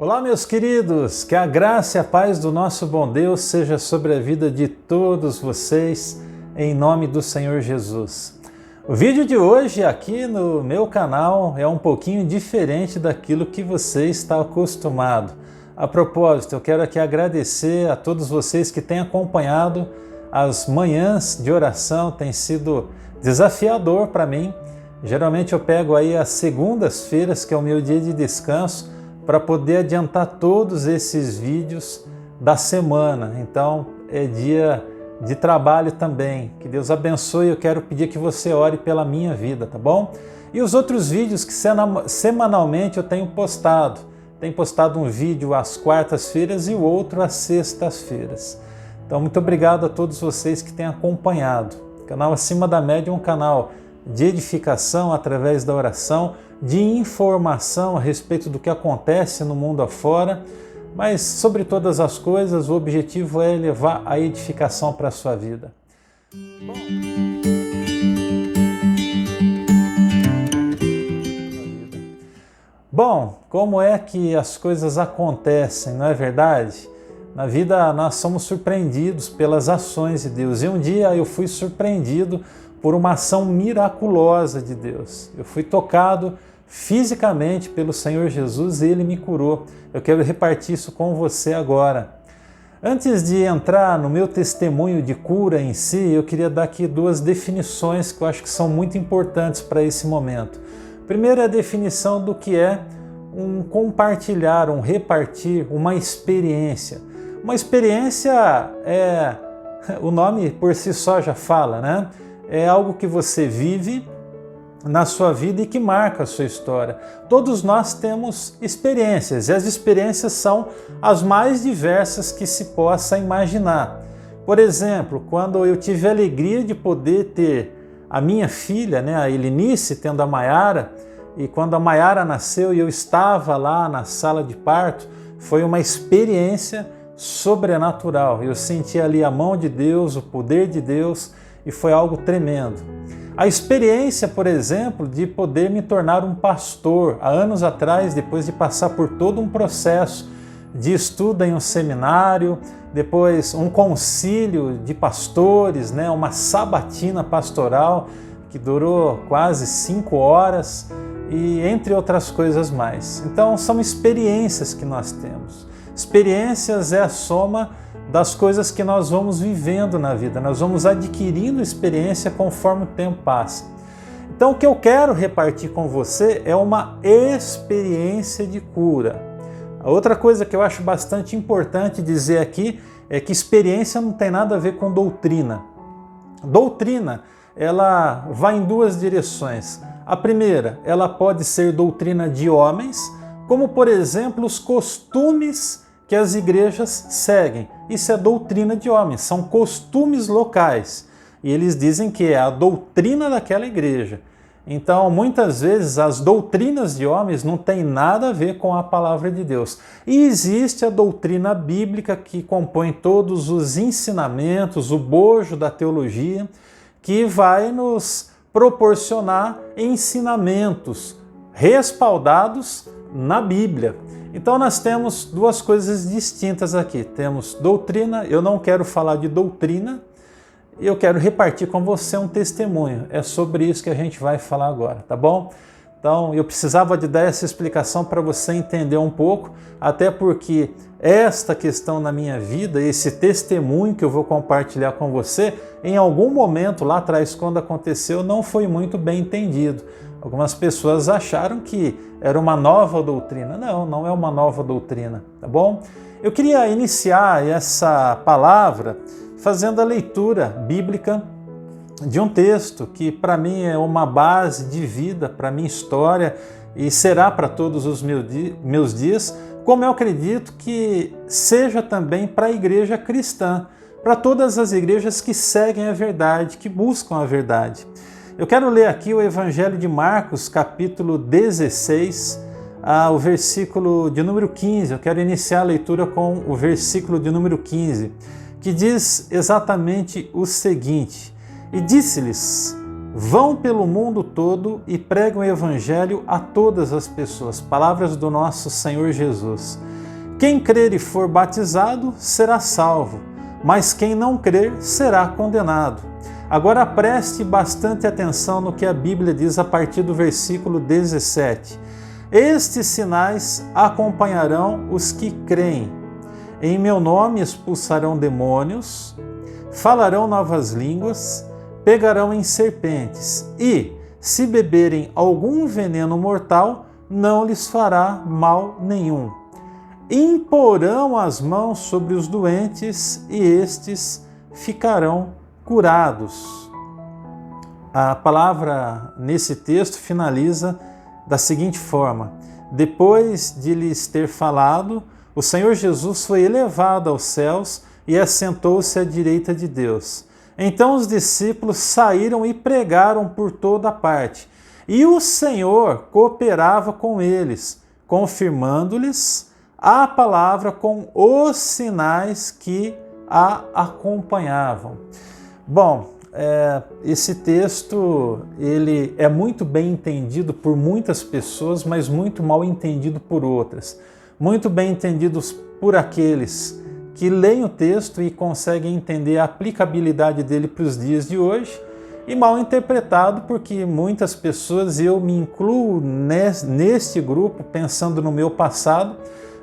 Olá, meus queridos, que a graça e a paz do nosso bom Deus seja sobre a vida de todos vocês, em nome do Senhor Jesus. O vídeo de hoje aqui no meu canal é um pouquinho diferente daquilo que você está acostumado. A propósito, eu quero aqui agradecer a todos vocês que têm acompanhado as manhãs de oração, tem sido desafiador para mim. Geralmente eu pego aí as segundas-feiras, que é o meu dia de descanso, para poder adiantar todos esses vídeos da semana. Então é dia de trabalho também. Que Deus abençoe. Eu quero pedir que você ore pela minha vida, tá bom? E os outros vídeos que semanalmente eu tenho postado. Tenho postado um vídeo às quartas-feiras e o outro às sextas-feiras. Então muito obrigado a todos vocês que têm acompanhado. O canal Acima da Média é um canal de edificação através da oração, de informação a respeito do que acontece no mundo afora, mas sobre todas as coisas o objetivo é levar a edificação para a sua vida. Bom, como é que as coisas acontecem, não é verdade? Na vida nós somos surpreendidos pelas ações de Deus, e um dia eu fui surpreendido por uma ação miraculosa de Deus. Eu fui tocado fisicamente pelo Senhor Jesus e Ele me curou. Eu quero repartir isso com você agora. Antes de entrar no meu testemunho de cura em si, eu queria dar aqui duas definições que eu acho que são muito importantes para esse momento. Primeiro é a definição do que é um compartilhar, um repartir, uma experiência. Uma experiência o nome por si só já fala, né? É algo que você vive na sua vida e que marca a sua história. Todos nós temos experiências, e as experiências são as mais diversas que se possa imaginar. Por exemplo, quando eu tive a alegria de poder ter a minha filha, né, a Elinice, tendo a Maiara, e quando a Maiara nasceu e eu estava lá na sala de parto, foi uma experiência sobrenatural. Eu senti ali a mão de Deus, o poder de Deus, e foi algo tremendo. A experiência, por exemplo, de poder me tornar um pastor, há anos atrás, depois de passar por todo um processo de estudo em um seminário, depois um concílio de pastores, né, uma sabatina pastoral que durou quase 5 horas, e entre outras coisas mais. Então são experiências que nós temos. Experiências é a soma das coisas que nós vamos vivendo na vida, nós vamos adquirindo experiência conforme o tempo passa. Então o que eu quero repartir com você é uma experiência de cura. A outra coisa que eu acho bastante importante dizer aqui é que experiência não tem nada a ver com doutrina. Doutrina, ela vai em duas direções. A primeira, ela pode ser doutrina de homens, como por exemplo os costumes que as igrejas seguem. Isso é doutrina de homens, são costumes locais. E eles dizem que é a doutrina daquela igreja. Então, muitas vezes, as doutrinas de homens não têm nada a ver com a palavra de Deus. E existe a doutrina bíblica que compõe todos os ensinamentos, o bojo da teologia, que vai nos proporcionar ensinamentos respaldados na Bíblia. Então nós temos duas coisas distintas aqui. Temos doutrina, eu não quero falar de doutrina, eu quero repartir com você um testemunho. É sobre isso que a gente vai falar agora, tá bom? Então eu precisava de dar essa explicação para você entender um pouco, até porque esta questão na minha vida, esse testemunho que eu vou compartilhar com você, em algum momento lá atrás, quando aconteceu, não foi muito bem entendido. Algumas pessoas acharam que era uma nova doutrina. Não, não é uma nova doutrina, tá bom? Eu queria iniciar essa palavra fazendo a leitura bíblica de um texto que para mim é uma base de vida, para a minha história, e será para todos os meus dias, como eu acredito que seja também para a igreja cristã, para todas as igrejas que seguem a verdade, que buscam a verdade. Eu quero ler aqui o Evangelho de Marcos, capítulo 16, o versículo de número 15. Eu quero iniciar a leitura com o versículo de número 15, que diz exatamente o seguinte: E disse-lhes: Vão pelo mundo todo e pregam o Evangelho a todas as pessoas. Palavras do nosso Senhor Jesus. Quem crer e for batizado será salvo, mas quem não crer será condenado. Agora preste bastante atenção no que a Bíblia diz a partir do versículo 17. Estes sinais acompanharão os que creem. Em meu nome expulsarão demônios, falarão novas línguas, pegarão em serpentes e, se beberem algum veneno mortal, não lhes fará mal nenhum. Imporão as mãos sobre os doentes e estes ficarão curados. A palavra nesse texto finaliza da seguinte forma: depois de lhes ter falado, o Senhor Jesus foi elevado aos céus e assentou-se à direita de Deus. Então os discípulos saíram e pregaram por toda parte, e o Senhor cooperava com eles, confirmando-lhes a palavra com os sinais que a acompanhavam. Bom, esse texto ele é muito bem entendido por muitas pessoas, mas muito mal entendido por outras. Muito bem entendidos por aqueles que leem o texto e conseguem entender a aplicabilidade dele para os dias de hoje, e mal interpretado porque muitas pessoas, e eu me incluo neste grupo, pensando no meu passado,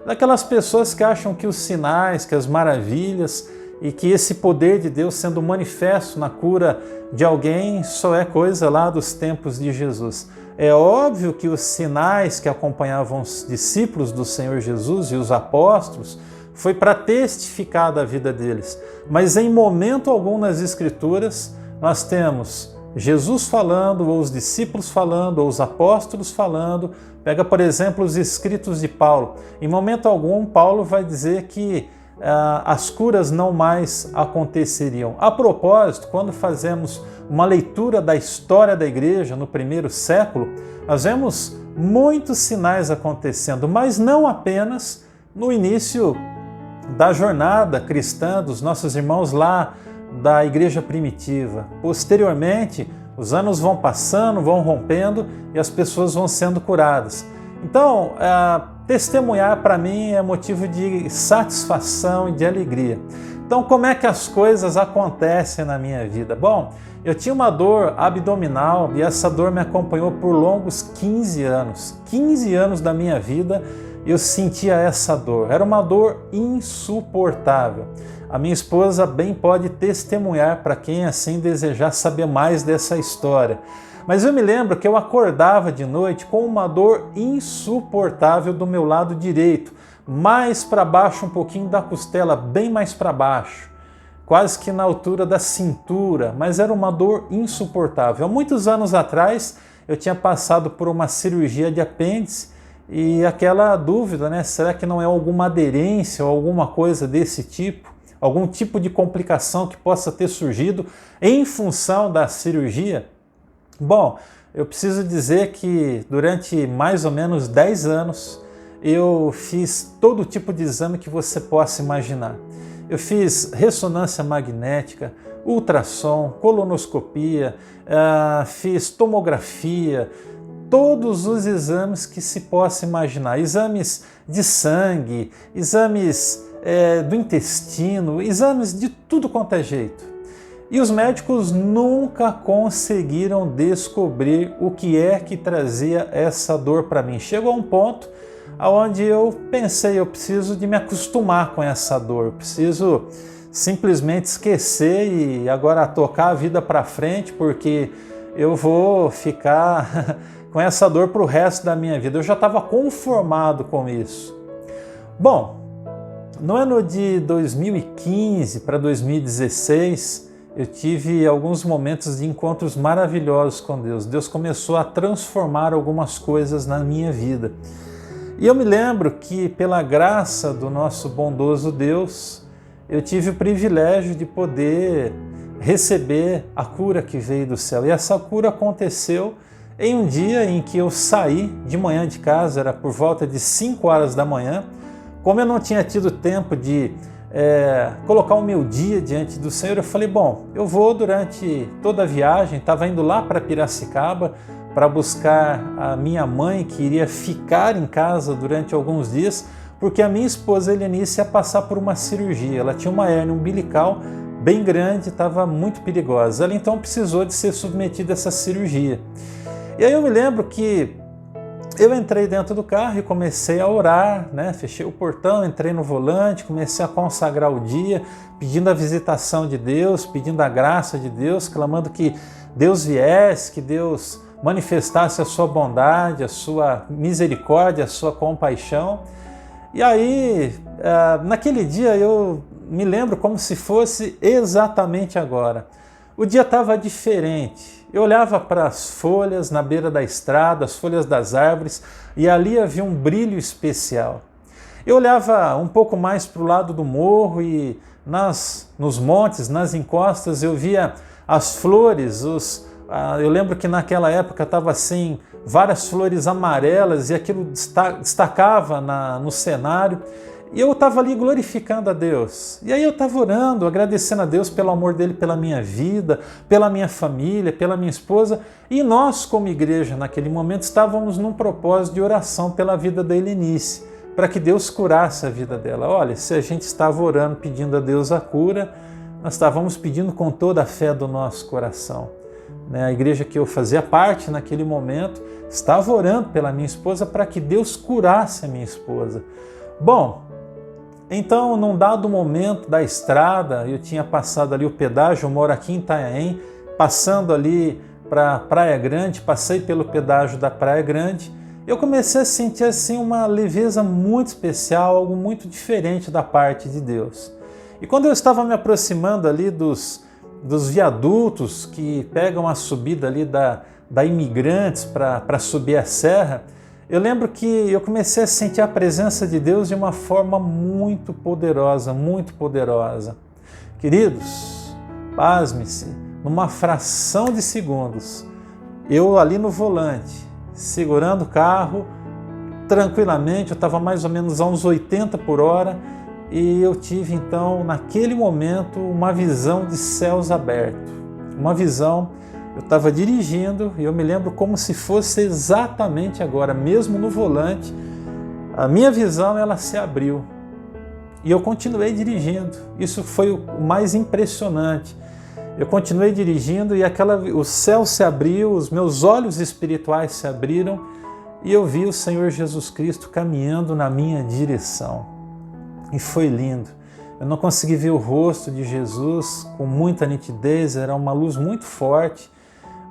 daquelas pessoas que acham que os sinais, que as maravilhas e que esse poder de Deus sendo manifesto na cura de alguém só é coisa lá dos tempos de Jesus. É óbvio que os sinais que acompanhavam os discípulos do Senhor Jesus e os apóstolos foi para testificar da vida deles. Mas em momento algum nas Escrituras nós temos Jesus falando, ou os discípulos falando, ou os apóstolos falando. Pega, por exemplo, os escritos de Paulo. Em momento algum, Paulo vai dizer que as curas não mais aconteceriam. A propósito, quando fazemos uma leitura da história da igreja no primeiro século, nós vemos muitos sinais acontecendo, mas não apenas no início da jornada cristã dos nossos irmãos lá da igreja primitiva. Posteriormente, os anos vão passando, vão rompendo e as pessoas vão sendo curadas. Então, testemunhar para mim é motivo de satisfação e de alegria. Então, como é que as coisas acontecem na minha vida? Bom, eu tinha uma dor abdominal e essa dor me acompanhou por longos 15 anos. 15 anos da minha vida eu sentia essa dor. Era uma dor insuportável. A minha esposa bem pode testemunhar para quem assim desejar saber mais dessa história. Mas eu me lembro que eu acordava de noite com uma dor insuportável do meu lado direito, mais para baixo um pouquinho da costela, bem mais para baixo, quase que na altura da cintura, mas era uma dor insuportável. Há muitos anos atrás eu tinha passado por uma cirurgia de apêndice e aquela dúvida, né? Será que não é alguma aderência ou alguma coisa desse tipo? Algum tipo de complicação que possa ter surgido em função da cirurgia? Bom, eu preciso dizer que durante mais ou menos 10 anos eu fiz todo tipo de exame que você possa imaginar. Eu fiz ressonância magnética, ultrassom, colonoscopia, fiz tomografia, todos os exames que se possa imaginar. Exames de sangue, exames do intestino, exames de tudo quanto é jeito. E os médicos nunca conseguiram descobrir o que é que trazia essa dor para mim. Chegou a um ponto onde eu pensei, eu preciso de me acostumar com essa dor, eu preciso simplesmente esquecer e agora tocar a vida para frente, porque eu vou ficar com essa dor para o resto da minha vida. Eu já estava conformado com isso. Bom, no ano de 2015 para 2016, eu tive alguns momentos de encontros maravilhosos com Deus. Deus começou a transformar algumas coisas na minha vida. E eu me lembro que, pela graça do nosso bondoso Deus, eu tive o privilégio de poder receber a cura que veio do céu. E essa cura aconteceu em um dia em que eu saí de manhã de casa, era por volta de 5 horas da manhã. Como eu não tinha tido tempo de colocar o meu dia diante do Senhor, eu falei, bom, eu vou durante toda a viagem, estava indo lá para Piracicaba para buscar a minha mãe, que iria ficar em casa durante alguns dias, porque a minha esposa Helenice ia passar por uma cirurgia. Ela tinha uma hérnia umbilical bem grande, estava muito perigosa. Ela então precisou de ser submetida a essa cirurgia. E aí eu me lembro que eu entrei dentro do carro e comecei a orar, né? Fechei o portão, entrei no volante, comecei a consagrar o dia, pedindo a visitação de Deus, pedindo a graça de Deus, clamando que Deus viesse, que Deus manifestasse a sua bondade, a sua misericórdia, a sua compaixão. E aí, naquele dia eu me lembro como se fosse exatamente agora. O dia estava diferente. Eu olhava para as folhas na beira da estrada, as folhas das árvores, e ali havia um brilho especial. Eu olhava um pouco mais para o lado do morro e nos montes, nas encostas, eu via as flores. Eu lembro que naquela época estava assim, várias flores amarelas, e aquilo destacava no cenário. E eu estava ali glorificando a Deus. E aí eu estava orando, agradecendo a Deus pelo amor dele pela minha vida, pela minha família, pela minha esposa. E nós, como igreja, naquele momento, estávamos num propósito de oração pela vida da Helenice, para que Deus curasse a vida dela. Olha, se a gente estava orando, pedindo a Deus a cura, nós estávamos pedindo com toda a fé do nosso coração. A igreja que eu fazia parte naquele momento estava orando pela minha esposa para que Deus curasse a minha esposa. Bom, então, num dado momento da estrada, eu tinha passado ali o pedágio, eu moro aqui em Itanhaém, passando ali para Praia Grande, passei pelo pedágio da Praia Grande, eu comecei a sentir assim uma leveza muito especial, algo muito diferente da parte de Deus. E quando eu estava me aproximando ali dos viadutos que pegam a subida ali da Imigrantes para subir a serra, eu lembro que eu comecei a sentir a presença de Deus de uma forma muito poderosa, muito poderosa. Queridos, pasme-se, numa fração de segundos, eu ali no volante, segurando o carro, tranquilamente, eu estava mais ou menos a uns 80 por hora, e eu tive então, naquele momento, uma visão de céus abertos, uma visão. Eu estava dirigindo e eu me lembro como se fosse exatamente agora, mesmo no volante, a minha visão ela se abriu e eu continuei dirigindo. Isso foi o mais impressionante. Eu continuei dirigindo e o céu se abriu, os meus olhos espirituais se abriram e eu vi o Senhor Jesus Cristo caminhando na minha direção. E foi lindo. Eu não consegui ver o rosto de Jesus com muita nitidez, era uma luz muito forte.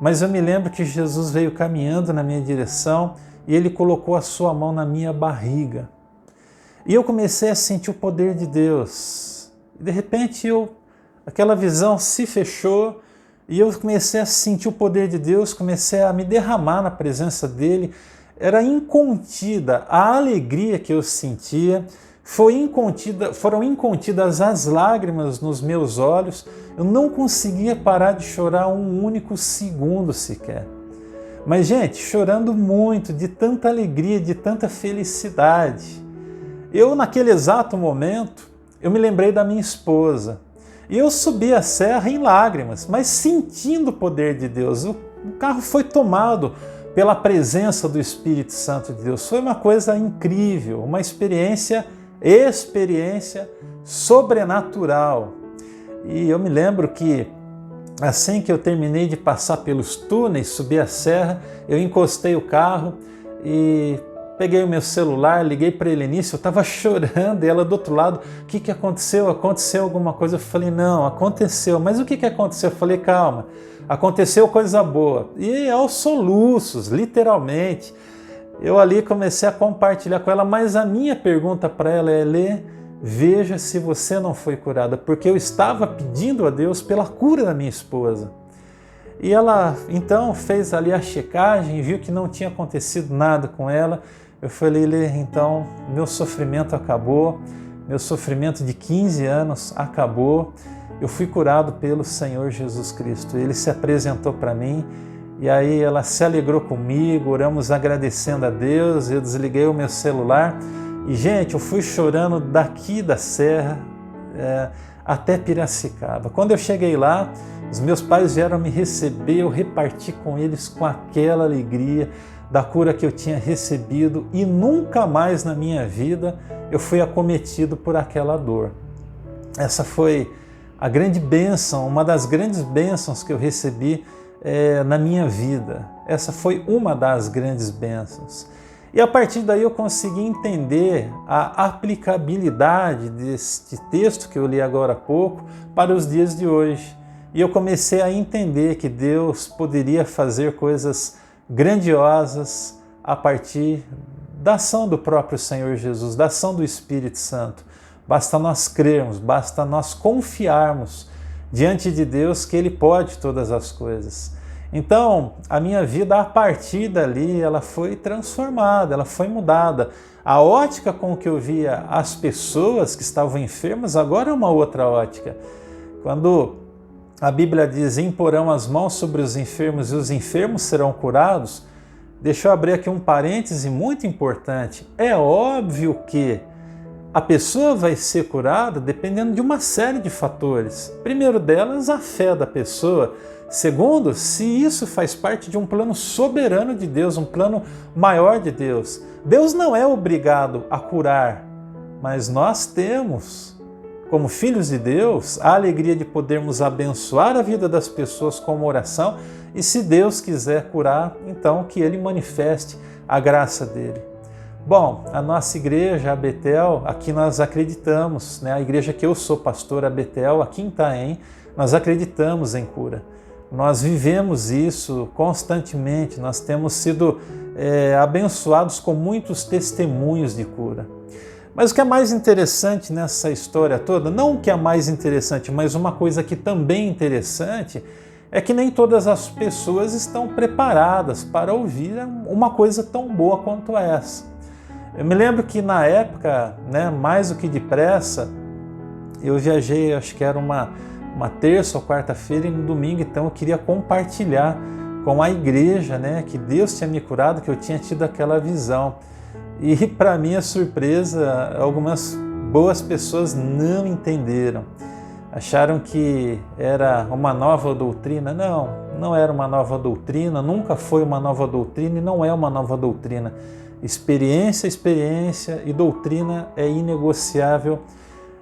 Mas eu me lembro que Jesus veio caminhando na minha direção e ele colocou a sua mão na minha barriga. E eu comecei a sentir o poder de Deus. E de repente aquela visão se fechou e eu comecei a sentir o poder de Deus, comecei a me derramar na presença dele. Era incontida a alegria que eu sentia. Foram incontidas as lágrimas nos meus olhos, eu não conseguia parar de chorar um único segundo sequer. Mas, gente, chorando muito, de tanta alegria, de tanta felicidade. Eu, naquele exato momento, eu me lembrei da minha esposa. E eu subi a serra em lágrimas, mas sentindo o poder de Deus. O carro foi tomado pela presença do Espírito Santo de Deus. Foi uma coisa incrível, uma experiência sobrenatural. E eu me lembro que assim que eu terminei de passar pelos túneis, subi a serra, eu encostei o carro e peguei o meu celular, liguei para a Helenice, eu estava chorando, e ela do outro lado, o que aconteceu? Aconteceu alguma coisa? Eu falei, não, aconteceu. Mas o que aconteceu? Eu falei, calma, aconteceu coisa boa. E aos soluços, literalmente. Eu ali comecei a compartilhar com ela, mas a minha pergunta para ela é, Lê, veja se você não foi curada, porque eu estava pedindo a Deus pela cura da minha esposa. E ela então fez ali a checagem, viu que não tinha acontecido nada com ela. Eu falei, Lê, então meu sofrimento acabou, meu sofrimento de 15 anos acabou, eu fui curado pelo Senhor Jesus Cristo. Ele se apresentou para mim. E aí ela se alegrou comigo, oramos agradecendo a Deus, eu desliguei o meu celular e, gente, eu fui chorando daqui da serra até Piracicaba. Quando eu cheguei lá, os meus pais vieram me receber, eu reparti com eles com aquela alegria, da cura que eu tinha recebido e nunca mais na minha vida eu fui acometido por aquela dor. Essa foi a grande bênção, uma das grandes bênçãos que eu recebi na minha vida. Essa foi uma das grandes bênçãos. E a partir daí eu consegui entender a aplicabilidade deste texto que eu li agora há pouco para os dias de hoje. E eu comecei a entender que Deus poderia fazer coisas grandiosas a partir da ação do próprio Senhor Jesus, da ação do Espírito Santo. Basta nós crermos, basta nós confiarmos diante de Deus que Ele pode todas as coisas. Então, a minha vida, a partir dali, ela foi transformada, ela foi mudada. A ótica com que eu via as pessoas que estavam enfermas, agora é uma outra ótica. Quando a Bíblia diz, imporão as mãos sobre os enfermos e os enfermos serão curados, deixa eu abrir aqui um parêntese muito importante. É óbvio que a pessoa vai ser curada dependendo de uma série de fatores. Primeiro delas, a fé da pessoa. Segundo, se isso faz parte de um plano soberano de Deus, um plano maior de Deus. Deus não é obrigado a curar, mas nós temos, como filhos de Deus, a alegria de podermos abençoar a vida das pessoas com uma oração e se Deus quiser curar, então que Ele manifeste a graça dele. Bom, a nossa igreja, a Betel, aqui nós acreditamos, a igreja que eu sou pastor, a Betel, aqui em Itaém, nós acreditamos em cura. Nós vivemos isso constantemente, nós temos sido abençoados com muitos testemunhos de cura. Mas o que é mais interessante nessa história toda, não o que é mais interessante, mas uma coisa que também é interessante, é que nem todas as pessoas estão preparadas para ouvir uma coisa tão boa quanto essa. Eu me lembro que na época, mais do que depressa, eu viajei, acho que era uma terça ou quarta-feira e no domingo, então eu queria compartilhar com a igreja, que Deus tinha me curado, que eu tinha tido aquela visão. E para minha surpresa, algumas boas pessoas não entenderam. Acharam que era uma nova doutrina. Não, não era uma nova doutrina, nunca foi uma nova doutrina e não é uma nova doutrina. Experiência e doutrina é inegociável,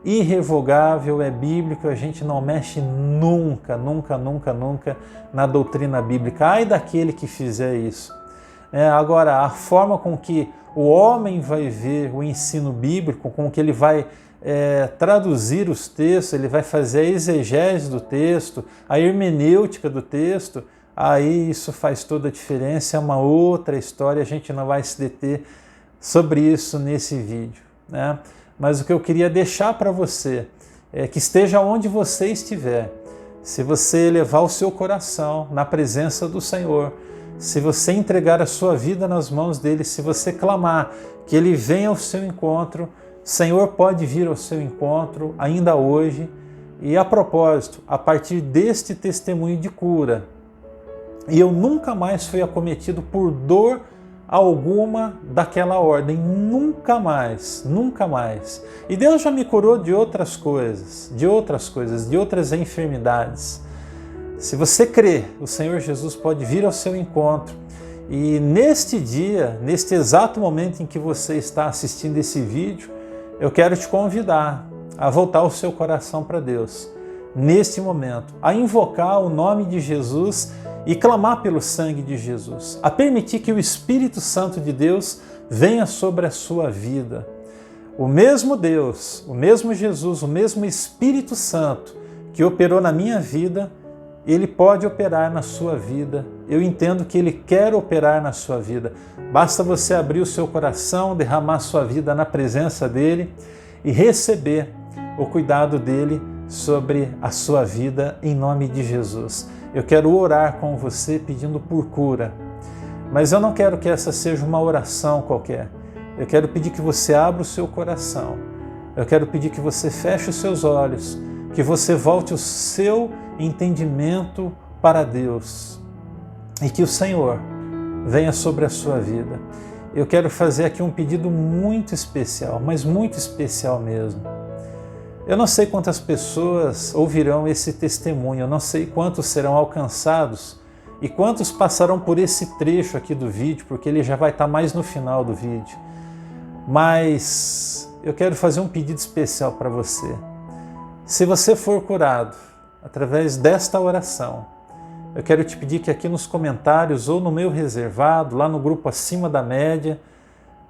irrevogável, é bíblico, a gente não mexe nunca na doutrina bíblica. Ai daquele que fizer isso. Agora, a forma com que o homem vai ver o ensino bíblico, com que ele vai traduzir os textos, ele vai fazer a exegese do texto, a hermenêutica do texto, aí isso faz toda a diferença, é uma outra história, a gente não vai se deter sobre isso nesse vídeo, Mas o que eu queria deixar para você é que esteja onde você estiver, se você elevar o seu coração na presença do Senhor, se você entregar a sua vida nas mãos dele, se você clamar que ele venha ao seu encontro, o Senhor pode vir ao seu encontro ainda hoje. E a propósito, a partir deste testemunho de cura, e eu nunca mais fui acometido por dor alguma daquela ordem, nunca mais. E Deus já me curou de outras coisas, de outras enfermidades. Se você crê, o Senhor Jesus pode vir ao seu encontro. E neste dia, neste exato momento em que você está assistindo esse vídeo, eu quero te convidar a voltar o seu coração para Deus. Neste momento, a invocar o nome de Jesus e clamar pelo sangue de Jesus, a permitir que o Espírito Santo de Deus venha sobre a sua vida. O mesmo Deus, o mesmo Jesus, o mesmo Espírito Santo que operou na minha vida, Ele pode operar na sua vida. Eu entendo que Ele quer operar na sua vida. Basta você abrir o seu coração, derramar sua vida na presença dEle e receber o cuidado dEle sobre a sua vida em nome de Jesus. Eu quero orar com você pedindo por cura, mas eu não quero que essa seja uma oração qualquer. Eu quero pedir que você abra o seu coração. Eu quero pedir que você feche os seus olhos, que você volte o seu entendimento para Deus e que o Senhor venha sobre a sua vida. Eu quero fazer aqui um pedido muito especial, mas muito especial mesmo. Eu não sei quantas pessoas ouvirão esse testemunho, eu não sei quantos serão alcançados E quantos passarão por esse trecho aqui do vídeo, porque ele já vai estar mais no final do vídeo. Mas eu quero fazer um pedido especial para você. Se você for curado através desta oração, eu quero te pedir que aqui nos comentários ou no meu reservado, lá no grupo Acima da Média,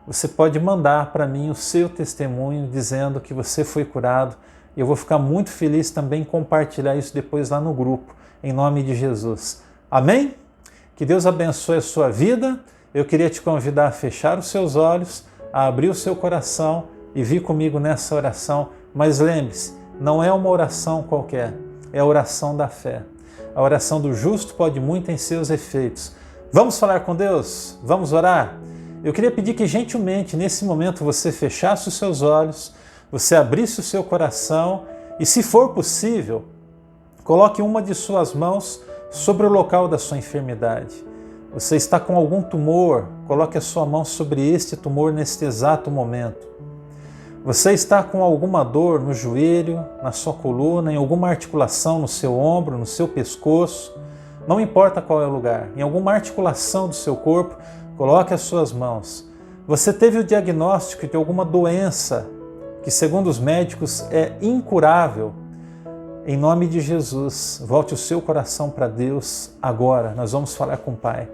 você pode mandar para mim o seu testemunho dizendo que você foi curado. E eu vou ficar muito feliz também em compartilhar isso depois lá no grupo, em nome de Jesus. Amém? Que Deus abençoe a sua vida. Eu queria te convidar a fechar os seus olhos, a abrir o seu coração e vir comigo nessa oração. Mas lembre-se, não é uma oração qualquer, é a oração da fé. A oração do justo pode muito em seus efeitos. Vamos falar com Deus? Vamos orar? Eu queria pedir que gentilmente nesse momento você fechasse os seus olhos, você abrisse o seu coração e, se for possível, coloque uma de suas mãos sobre o local da sua enfermidade. Você está com algum tumor, coloque a sua mão sobre este tumor neste exato momento. Você está com alguma dor no joelho, na sua coluna, em alguma articulação no seu ombro, no seu pescoço, não importa qual é o lugar, em alguma articulação do seu corpo, coloque as suas mãos. Você teve o diagnóstico de alguma doença que, segundo os médicos, é incurável. Em nome de Jesus, volte o seu coração para Deus agora. Nós vamos falar com o Pai.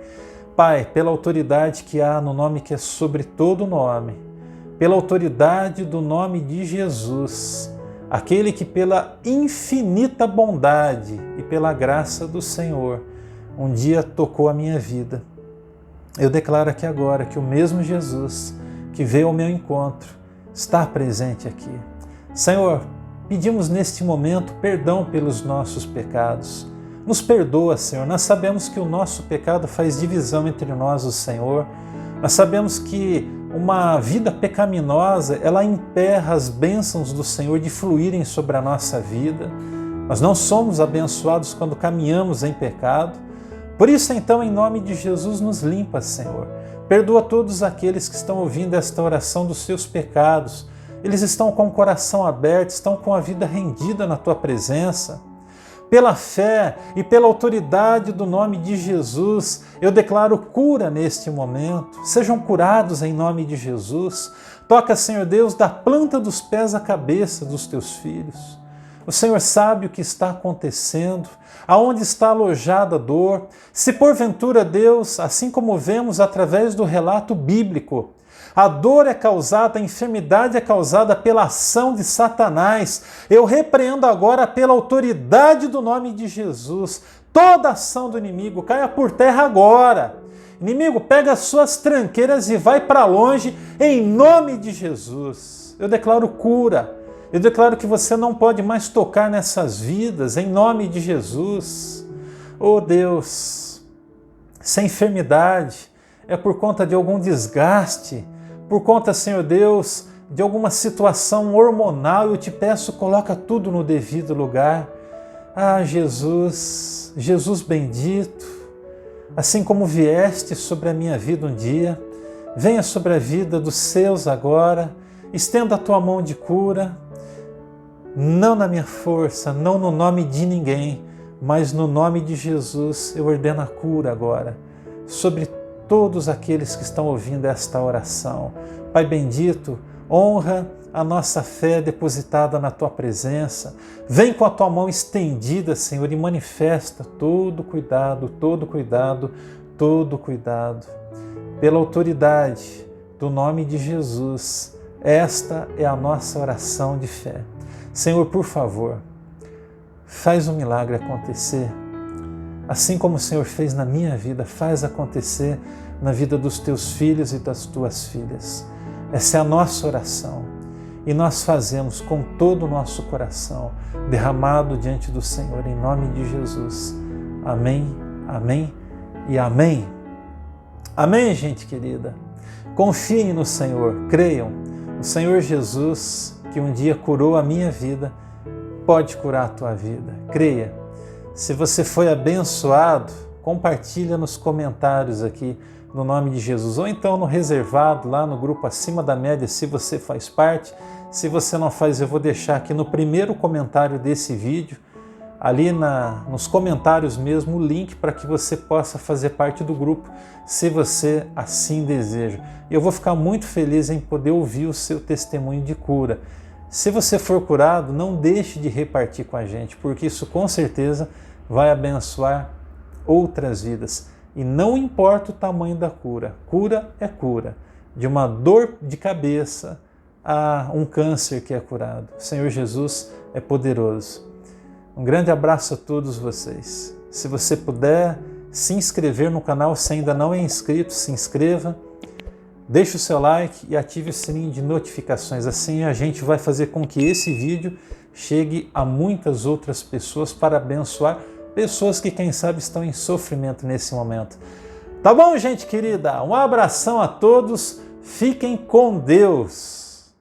Pai, pela autoridade que há no nome que é sobre todo nome, pela autoridade do nome de Jesus, aquele que pela infinita bondade e pela graça do Senhor um dia tocou a minha vida. Eu declaro aqui agora que o mesmo Jesus que veio ao meu encontro está presente aqui. Senhor, pedimos neste momento perdão pelos nossos pecados. Nos perdoa, Senhor. Nós sabemos que o nosso pecado faz divisão entre nós e o Senhor. Nós sabemos que uma vida pecaminosa, ela emperra as bênçãos do Senhor de fluírem sobre a nossa vida. Nós não somos abençoados quando caminhamos em pecado. Por isso, então, em nome de Jesus, nos limpa, Senhor. Perdoa todos aqueles que estão ouvindo esta oração dos seus pecados. Eles estão com o coração aberto, estão com a vida rendida na Tua presença. Pela fé e pela autoridade do nome de Jesus, eu declaro cura neste momento. Sejam curados em nome de Jesus. Toca, Senhor Deus, da planta dos pés à cabeça dos Teus filhos. O Senhor sabe o que está acontecendo, aonde está alojada a dor. Se porventura, Deus, assim como vemos através do relato bíblico, a dor é causada, a enfermidade é causada pela ação de Satanás, eu repreendo agora pela autoridade do nome de Jesus. Toda ação do inimigo caia por terra agora. Inimigo, pega as suas tranqueiras e vai para longe em nome de Jesus. Eu declaro cura. Eu declaro que você não pode mais tocar nessas vidas, em nome de Jesus. Oh Deus, se a enfermidade é por conta de algum desgaste, por conta, Senhor Deus, de alguma situação hormonal, eu te peço, coloca tudo no devido lugar. Ah, Jesus, Jesus bendito, assim como vieste sobre a minha vida um dia, venha sobre a vida dos seus agora, estenda a tua mão de cura, não na minha força, não no nome de ninguém, mas no nome de Jesus eu ordeno a cura agora, sobre todos aqueles que estão ouvindo esta oração. Pai bendito, honra a nossa fé depositada na Tua presença. Vem com a Tua mão estendida, Senhor, e manifesta todo cuidado, todo cuidado, todo cuidado. Pela autoridade do nome de Jesus, esta é a nossa oração de fé. Senhor, por favor, faz um milagre acontecer. Assim como o Senhor fez na minha vida, faz acontecer na vida dos Teus filhos e das Tuas filhas. Essa é a nossa oração e nós fazemos com todo o nosso coração, derramado diante do Senhor, em nome de Jesus. Amém, amém e amém. Amém, gente querida. Confiem no Senhor, creiam. O Senhor Jesus, que um dia curou a minha vida, pode curar a tua vida. Creia. Se você foi abençoado, compartilha nos comentários aqui no nome de Jesus, ou então no reservado, lá no grupo Acima da Média, se você faz parte. Se você não faz, eu vou deixar aqui no primeiro comentário desse vídeo ali nos comentários mesmo o link para que você possa fazer parte do grupo, se você assim deseja. Eu vou ficar muito feliz em poder ouvir o seu testemunho de cura. Se você for curado, não deixe de repartir com a gente, porque isso com certeza vai abençoar outras vidas. E não importa o tamanho da cura, cura é cura. De uma dor de cabeça a um câncer que é curado. O Senhor Jesus é poderoso. Um grande abraço a todos vocês. Se você puder se inscrever no canal, se ainda não é inscrito, se inscreva. Deixe o seu like e ative o sininho de notificações. Assim a gente vai fazer com que esse vídeo chegue a muitas outras pessoas para abençoar pessoas que, quem sabe, estão em sofrimento nesse momento. Tá bom, gente querida? Um abração a todos. Fiquem com Deus.